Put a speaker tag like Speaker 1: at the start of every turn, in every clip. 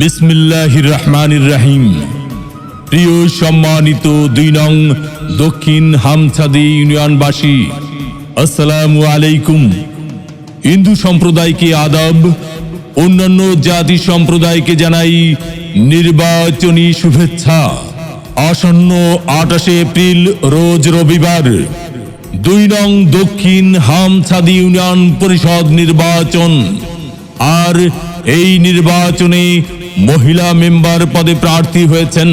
Speaker 1: বিসমিল্লাহির রহমানির রহিম। প্রিয় সম্মানিত ২ নং দক্ষিণ হামছাদি ইউনিয়নবাসী, আসসালামু আলাইকুম। হিন্দু সম্প্রদায়কে আদাব, অন্যান্য জাতি সম্প্রদায়কে জানাই নির্বাচনী শুভেচ্ছা। আসন্ন ২৮ এপ্রিল রোজ রবিবার ২ নং দক্ষিণ হামছাদি ইউনিয়ন পরিষদ নির্বাচন। আর এই নির্বাচনে মহিলা মেম্বার পদে প্রার্থী হয়েছেন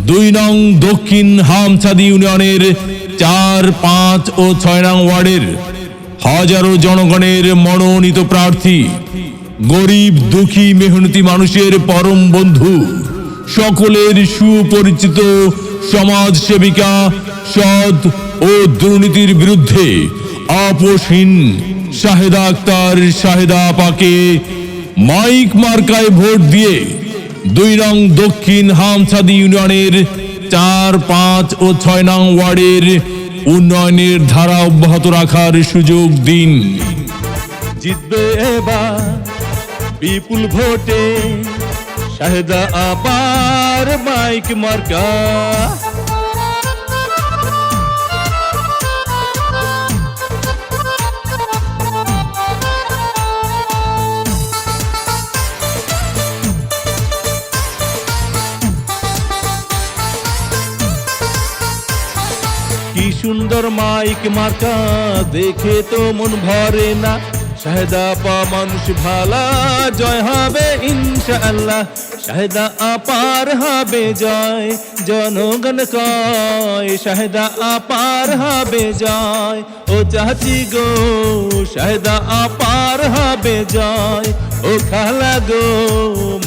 Speaker 1: ২ নং দক্ষিণ হামছাদি ইউনিয়নের ৪, ৫ ও ৬ নং ওয়ার্ডের হাজারো জনগণের মনোনীত প্রার্থী, গরিব দুঃখী মেহনতি মানুষের পরম বন্ধু, সকলের সুপরিচিত সমাজ সেবিকা, সৎ ও দুর্নীতির বিরুদ্ধে আপোষহীন শাহেদা আক্তার শাহেদা আপাকে মাইক মার্কায় ভোট দিয়ে ২ নং দক্ষিণ হামছাদি ইউনিয়নের ৪, ৫ ও ৬ নং ওয়ার্ডের উন্নয়নের ধারা অব্যাহত রাখার সুযোগ দিন।
Speaker 2: জিতবে এবার বিপুল ভোটে শাহেদা আপার মাইক মার্কা। কি সুন্দর মাইক মার্কা, দেখে তো মন ভরে না। শাহেদা আপা মানুষ ভালা, জয় হবে ইনশাআল্লাহ। শাহেদা আপার হবে জয়, জনগণ কয় শাহেদা আপার হবে জয়। ও চাচি গো শাহেদা আপার হবে জয়, ও খালা গো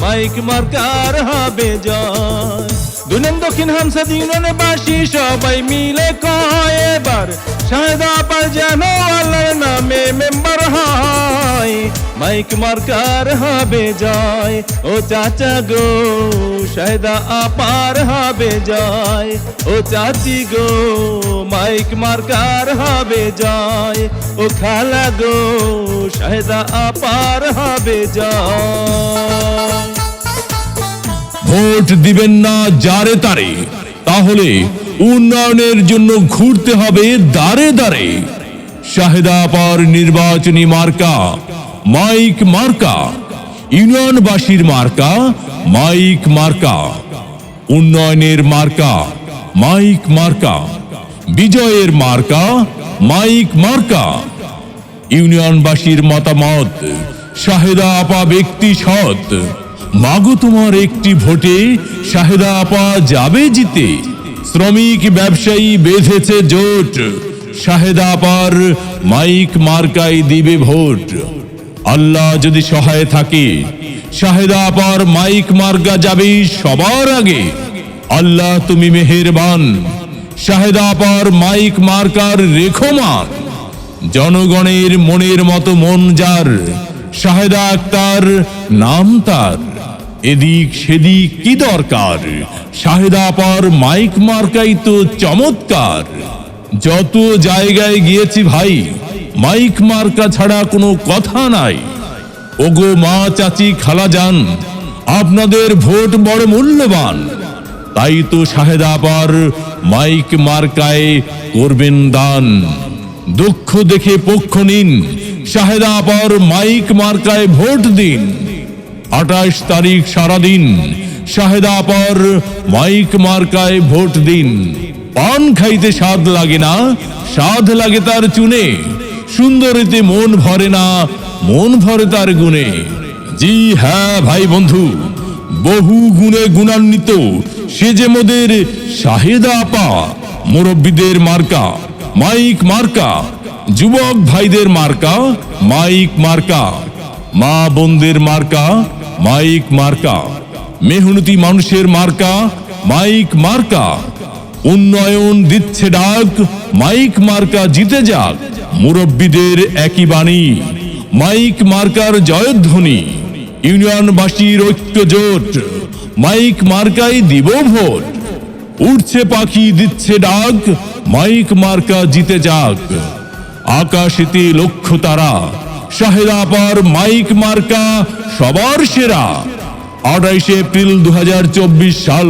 Speaker 2: মাইক মার্কার হবে জয়। ২ নং দক্ষিণ হামছাদি ইউনিয়নবাসী সবাই মিলে কয় এবার শাহেদা আপার যেন আল্লাহর নামে মেম্বার হয়। মাইক মার্কার হবে জয়, ও চাচা গো শাহেদা আপার হবে জয়। ও চাচি গো মাইক মার্কার হবে জয়, ও খালা গো শাহেদা আপার হবে জয়।
Speaker 1: ভোট দিবেন না যারে তারে, তাহলে উন্নয়নের জন্য ঘুরতে হবে দাঁড়ে দাঁড়ে। শাহেদা আপার নির্বাচনী মার্কা মাইক মার্কা, ইউনিয়নবাসীর মার্কা মাইক মার্কা, উন্নয়নের মার্কা মাইক মার্কা, বিজয়ের মার্কা মাইক মার্কা। ইউনিয়নবাসীর মতামত, শাহেদা আপা ব্যক্তি সৎ, মাগো তোমার একটি ভোটে শাহেদা আপা যাবে জিতে। শ্রমিক ব্যবসায়ী বেঁধেছে জোট, শাহেদা আপার মাইক মার্কায় দিবে ভোট। আল্লাহ যদি সহায় থাকে, শাহেদা আপার মাইক মার্কা যাবে সবার আগে। আল্লাহ তুমি মেহেরবান, শাহেদা আপার মাইক মার্কার রেখমান। জনগণের মনের মতো মন যার, শাহেদা আক্তার নাম তার। এদিক সেদিক কি দরকার, শাহেদা আপার মাইক মার্কাই তো চমৎকার। যত জায়গায় গিয়েছি ভাই, মাইক মার্কা ছাড়া কোনো কথা নাই। ওগো মা চাচি খালা যান, আপনাদের ভোট বড় মূল্যবান। তাই তো শাহেদা আপার মাইক মার্কায় করবেন দান। দুঃখ দেখে পক্ষ নিন, শাহেদা আপার মাইক মার্কায় ভোট দিন। ২৮ তারিখ সারাদিন শাহেদা আপার মাইক মার্কায় ভোট দিন। পান খাইতে স্বাদ লাগে না, স্বাদ লাগে তার চুনে। সুন্দরীতে মন ভরে না, মন ভরে তার গুণে। জি হ্যাঁ ভাই বন্ধু, বহু গুণে গুণান্বিত সে যে মোদের শাহেদা আপা। মুরব্বীদের মার্কা মাইক মার্কা, যুবক ভাইদের মার্কা মাইক মার্কা, মা বোনদের মার্কা মাইক মার্কা, মেহনতি মানুষের মার্কা মাইক মার্কা। উন্নয়ন দিচ্ছে ডাক, মাইক মার্কা জিতে যাক। মুরব্বীদের একই বাণী, মাইক মার্কার জয়ধ্বনি। ইউনিয়নবাসীর ঐক্য জোট, মাইক মার্কায় দিব ভোট। উঠছে পাখি দিচ্ছে ডাক, মাইক মার্কা জিতে যাক। আকাশেতে লক্ষ্য তারা, শাহেদা আপার মাইক মার্কা সবার সেরা। 28 এপ্রিল 2024 সাল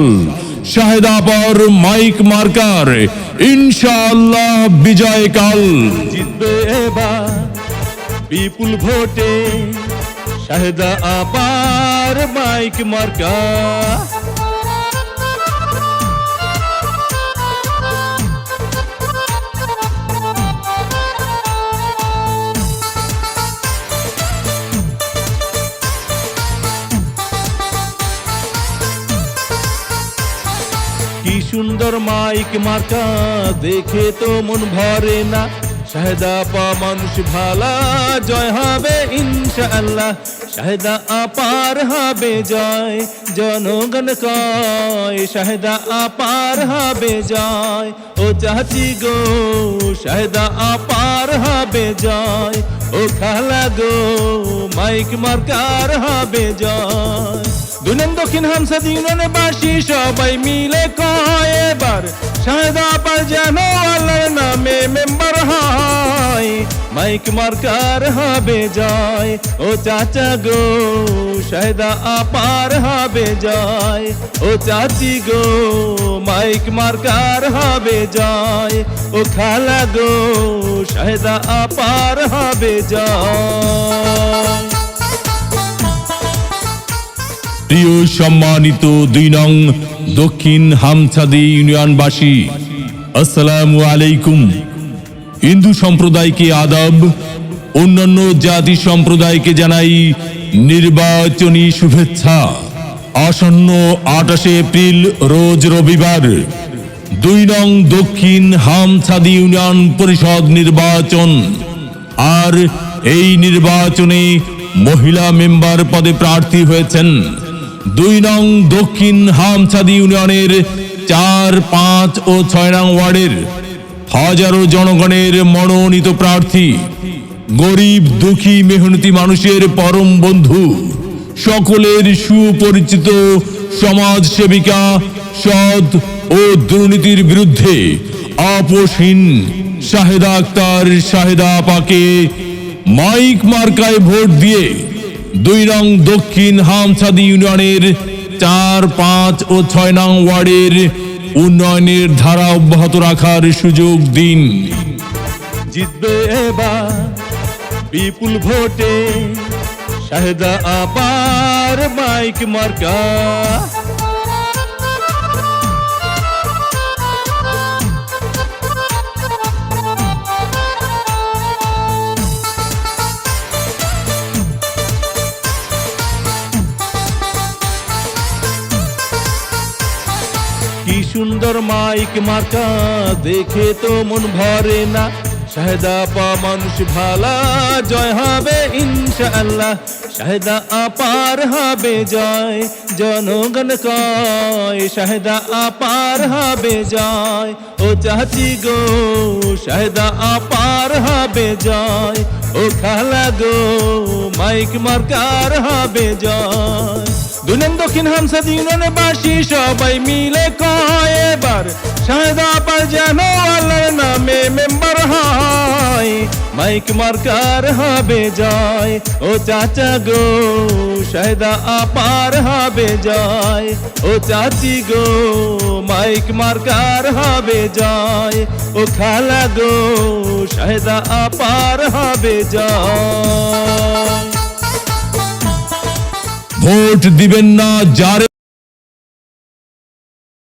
Speaker 1: শাহেদা আপার মাইক মার্কার ইনশাআল্লাহ বিজয় কাল।
Speaker 2: জিতবে এবার বিপুল ভোটে শাহেদা আপার মাইক মার্কা। কি সুন্দর মাইক মার্কা, দেখে তো মন ভরে না। শাহেদা আপা মানুষ ভালা, জয় হবে ইনশাআল্লাহ। শাহেদা আপার হবে জয়, জনগণ কয় শাহেদা আপার হবে জয়। ও চাচি গো শাহেদা আপার হবে জয়, ও খালা গো মাইক মার্কার হবে জয়। দুনিয়া দক্ষিণ হামসাদি ইউনিয়নের বাসী সবাই মিলে কয় এবার শাহেদা আপার যেন আল্লাহর নামে মেম্বার হয়। মাইক মার্কার হবে জয়, ও চাচা গো শাহেদা আপার হবে জয়। ও চাচি গো মাইক মার্কার হবে জয়, ও খালা গো শাহেদা আপার হবে জয়।
Speaker 1: প্রিয় সম্মানিত 2 নং দক্ষিণ হামছাদি ইউনিয়নবাসী, আসসালামু আলাইকুম। হিন্দু সম্প্রদায়কে আদাব, অন্যান্য জাতি সম্প্রদায়কে জানাই নির্বাচনী শুভেচ্ছা। আসন্ন 28 এপ্রিল রোজ রবিবার 2 নং দক্ষিণ হামছাদি ইউনিয়ন পরিষদ নির্বাচন। আর এই নির্বাচনে মহিলা মেম্বার পদে প্রার্থী হয়েছেন 2 নং দক্ষিণ হামছাদি ইউনিয়নের 4, 5 ও 6 নং ওয়ার্ডের হাজারো জনগণের মনোনীত প্রার্থী, গরিব দুঃখী মেহনতি মানুষের পরম বন্ধু, সকলের সুপরিচিত সমাজ সেবিকা, সৎ ও দুর্নীতির বিরুদ্ধে আপোষহীন শাহেদা আক্তার শাহেদা আপাকে মাইক মার্কায় ভোট দিয়ে 2 নং দক্ষিণ হামছাদি ইউনিয়নের 4, 5 ও 6 নং ওয়ার্ডের উন্নয়নের ধারা অব্যাহত রাখার সুযোগ দিন।
Speaker 2: জিতবে এবার বিপুল ভোটে শাহেদা আপার মাইক মার্কা। কি সুন্দর মাইক মার্কা, দেখে তো মন ভরে না। শাহেদা আপা মানুষ ভালা, জয় হবে ইনশাআল্লাহ। শাহেদা আপার হবে জয়, জনগণ কয় শাহেদা আপার হবে জয়। ও চাচি গো শাহেদা আপার হবে জয়, ও খালা গো মাইক মার্কার হবে জয়। দুনিয়া দক্ষিণ হামসাদি ইউনিয়নের বাসী সবাই মিলে কয় এবার শাহেদা আপার যেন আল্লাহর নামে মেম্বার হয়। মাইক মার্কার হবে জয়, ও চাচা গো শাহেদা আপার হবে জয়। ও চাচি গো মাইক মার্কার হবে জয়, ও খালা গো শাহেদা আপার হবে জয়।
Speaker 1: ভোট দিবেন না যারে